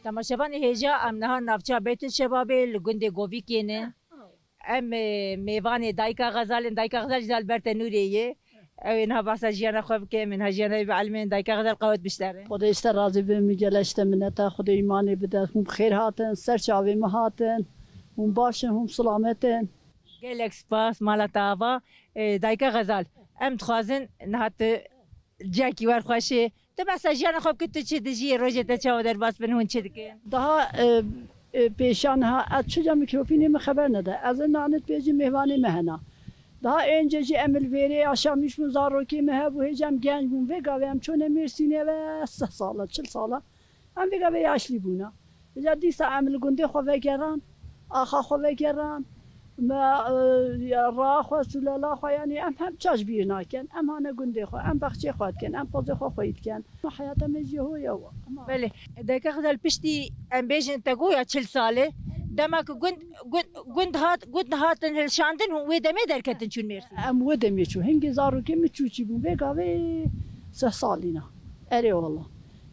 تماشاvan hêja em niha navçeya Beytül Şebabê li gundê Govikêne. Em mêvanê dayika Xezalên dayika Xezal ji Alberta Nûreyê. Ew ê niha behsa jiyana xwe bike min ha jiyana wê bielmên dayika Xezal qewet biştere. خدا işte razı be migele işte minneta Xda imanê bide hûn xêr hatin ser çavê me hatin hûn başin hûn selametin. Gelek spas mala te ava dayika Xezal. Em dixwazin niha tu ciyekî werxweşê. Tu behsa jiyana xwe bikî tu çi dijî rojê te çawa derbas bin hûn çi dikin? Daha peşan ha açıca mikrofonu me haber ne de az nanet beci mehvani mehna. Daha önceci emil veri aşam iş muzaroki mehe bu hecem genç bun ve gavem çon emirsine ve 40 sala 40 sala. Em ve gave yaşlı buna. Jadi sa emil gunde xwe ve geran axa xwe ve geran ما را خو سلالا خو یعنی ام هم چاش بیر ناکن ام هانه گنده خو ام بخچه خواد کن ام پوز خو خوید کن حیاتم جهو یا بله دایکا خزال پشتی ام بیجن تگو یا 40 ساله دمک گند هاتن شاندن هو دمه درکتن چون مرسی ام ودم یچو هنگی زارو که میچوچی بون و گاوی 3 سالینا اری والله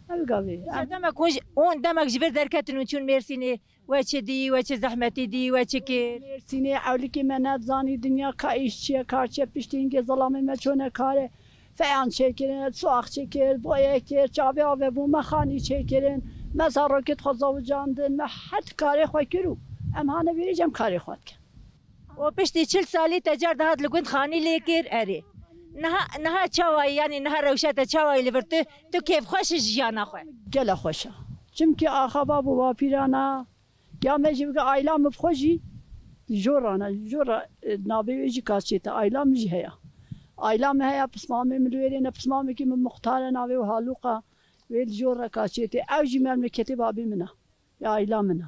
ام گاوی دمک اون دمک جبر درکتن چون مرسی نه وچه دی وچه زحمتی دی وچه که مرسینه اولی که من زانی دنیا کایش چیه کارچه پشتی اینکه ظلام من چونه کاره فیان چکرین سواخ چکر بایه کر چاوی آوه بو مخانی چکرین مزار راکت خوزاو جاندن من حد کاری خواه کرو ام هانه بیریجم کاری خواد کن و پشتی 40 سالی تجار دهات لگوند خانی لیکر اره نها چاوایی یعنی نها روشت چاوایی لبرتو تو کیف خوش جیانا خواه گله خوشه چمکی آخا بابو با پیرانا یا مجبور ailam bxoji jorana jora nabêjî kaçête ailam jî heye ailam heye pismamê milwêrê ne pismamê ki min muxtare navê û haluqa wê jora kaçête ew jî memleketê babê min e ya ailam min e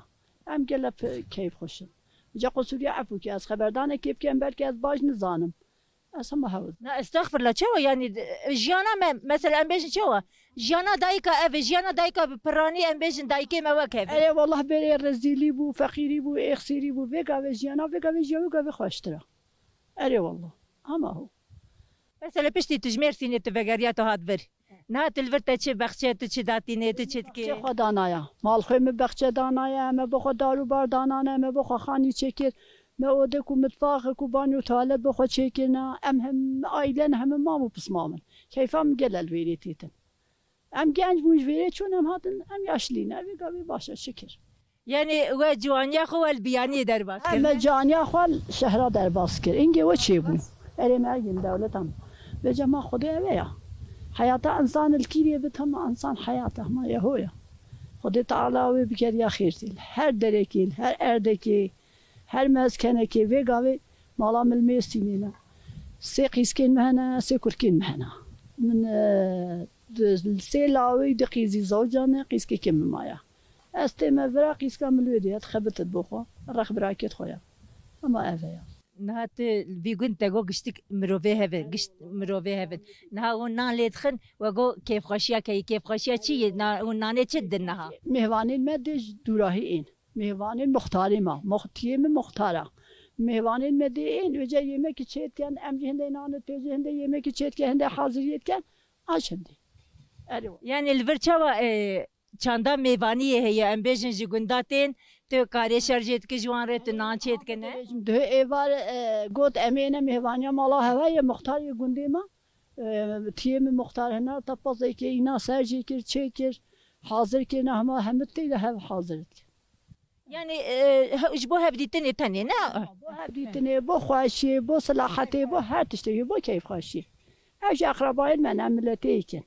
em gelek keyf xweşin ca qusuriya efû ki ez xeberdanê kêf kem belkî ez baş nizanim ez hema hewz نا استغفر الله چوا یعنی جیانا مثلا ام بیجن چوا جیانا دایکا اف جیانا دایکا پرانی ام بیجن دایکه ما وکه ey والله berê rezîlî bû feqîrî bû exîrî bû vê gavê jiyana vê gavê jiya wê gavê xweştir e erê wallah hema hû مثلا پشتی تجمیر سینه تو وگریا تو هات بر نه تلور تا چه بخچه تو چه داتی نه تو چه چه که خود دانایا مال خوی می بخچه دانایا me بخو دارو بار دانانه me بخو خانی çekir me ode ku mutfağı ku banyo tuvalet bخو çekirna em hem ailen hem mamu pismamın keyfam gelel veriyetin em genç bu veri çun em hatın em yaşlıyna ve gavi başa şükür یعنی و جوانیا خو ال بیانی در باز em caniya xwal şehra derbas kir inge ve çe bu erê mergin devletam ve cema xuda eve ya hayata insan ilkiriye bi tam insan hayata ma yahoya Xuda Teala ve bikeriya xêrtil her derekil her erdeki her mezkeneki ve gavi mala milmê sînêne sê qîskên me hene sê kurkên me hene min sê lawê di qîzî zawcane qîskekê min maya ez tê me vira qîska milwê diye dixebitit bo xwe rexbirakêt xwe ye ama ev e ya نه تو بیگون تا گو گشتک مروه هفن گشت مروه هفن نه اون نان لیدخن و گو کیف خاشیا کیف خاشیا چیه نه اون نانه چه دن نه mehvanên me de dûrahî ên mehvanên muxtarê me muxtiyê min muxtara mehvanên me de ên wece yemekî çêtken em jî hindê nanê têjî hindê yemekî çêtke hindê haziriyetken aç hindê erê یعنی الور چوا چاندا میوانی هي ام بیجن جی گنداتین تو کاری شرجت کی جوان رت نان چیت کنه Dö evar got emeğine mehvaniya mala hevaya muhtar ya gundema tiyemi muhtar hena tapazay ki ina serci kir çekir hazır ki ama hemet değil hev hazır یعنی اجبو هبدیتن etani ne bu herditine bu xaşi bu salahati bu her tişte bu keyif xaşi ev akrabayın men milleteyken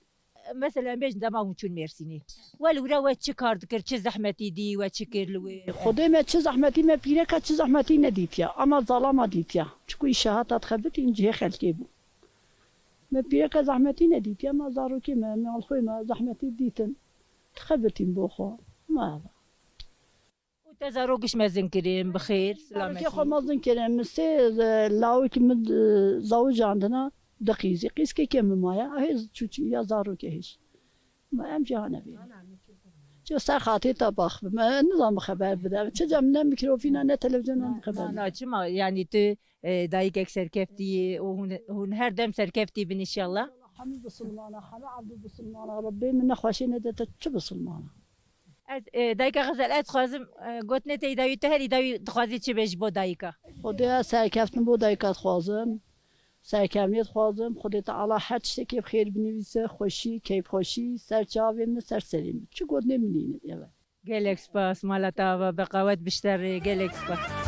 مثلا بیجن دما چون مرسینی ولو را و چی کار دکر چه زحمتی دی و چی کرلوی خودم چه زحمتی me pire ka çe zahmeti ne dit ya ama zalama dit ya çünkü şahatat xebet ince xelke bu me pire ka zahmeti ne dit ya ma zaruki me alxoy me zahmeti ditin تخبتين بوخو ما هذا وتزاروقش مازن كريم بخير كي سلامتي خو مازن كريم مسي لاوي كم زوج عندنا دقيزي قيس كي كم مايا هي تشوتشي يا زاروكي هيش ما امشي انا بي جو ساخاتي طبخ ما نظام خبر بدا تجمنا ميكروفينا نه تلفزيون خبر انا ما يعني تو دايك سركفتي وهن هر دم سركفتي بن ان شاء الله حمد بسلمانه حنا عبد بسلمانه ربي من خوشينا دت بسلمانه از دایکا غزل از خوازم گوتنه تی دایو تهری دایو دخوازی چی بیش با دایکا خدا سرکفتن بو دایکات خوازم سرکرمیت خوازم خدا تعالی هر تشتکی بخیر بنویسه خوشی کیف خوشی سرچاویم سر سلیم چه گود نمیدینه گلک سپاس مالا تاوا بقوت بشتر گلک سپاس